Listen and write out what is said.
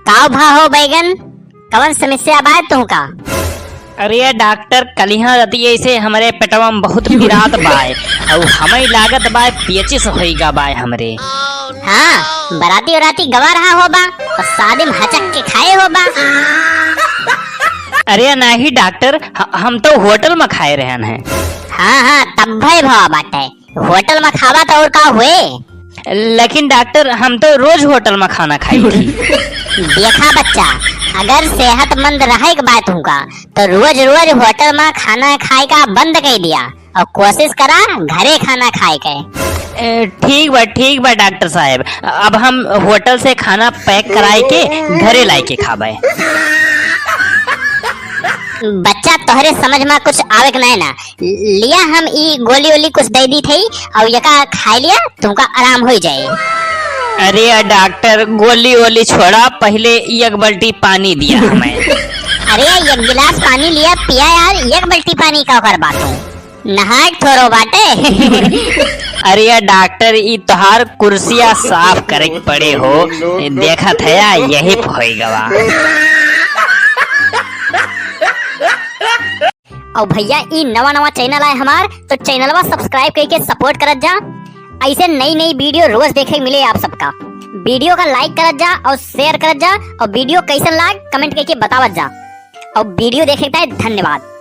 का भा हो बैगन, कवन समस्या बा तुमका? अरे डॉक्टर कलिहा रतिये से हमारे पेटवा में बहुत पीड़ात बाय और हमें लागत बाय पेचिस होइगा बाय हमरे। हाँ, बराती उराती गवा रहा होबा और शादी में हचक के खाए होबा। अरे नहीं डॉक्टर, हम तो होटल में खाए रहन हैं। हाँ, तब भाई भाव बाटे, होटल में खावा तो और का हुए? लेकिन डॉक्टर हम तो रोज होटल में खाना खाई थी। देखा बच्चा, अगर सेहतमंद रहे के बात होगा तो रोज रोज होटल में खाना खाए का बंद कर दिया और कोशिश करा घरे खाना खाए के। ठीक बा डॉक्टर साहब, अब हम होटल से खाना पैक कराए के घरे लाए के खाबे। बच्चा तोहरे समझ में कुछ आवे के नहीं ना, लिया हम ई गोली ओली कुछ दे दी थी और यका खा लिया, तुमका आराम हो जाए। अरे डॉक्टर गोली ओली छोड़ा, पहले एक बाल्टी पानी दिया हमें। अरे एक गिलास पानी लिया पिया यार, एक बाल्टी पानी का कर बातू नहाट थोरो बाटे। अरे डॉक्टर ई तोहार कुर्सिया साफ करे पड़े हो, देखा था यही होइगा। और भैया ई नवा चैनल है हमार, तो चैनलवा सब्सक्राइब करके सपोर्ट करत जा। ऐसे नई वीडियो रोज देखे मिले आप सबका। वीडियो का लाइक करत जा और शेयर करत जा, और वीडियो कैसन लाग कमेंट करके बतावत जा। और वीडियो देखे के धन्यवाद।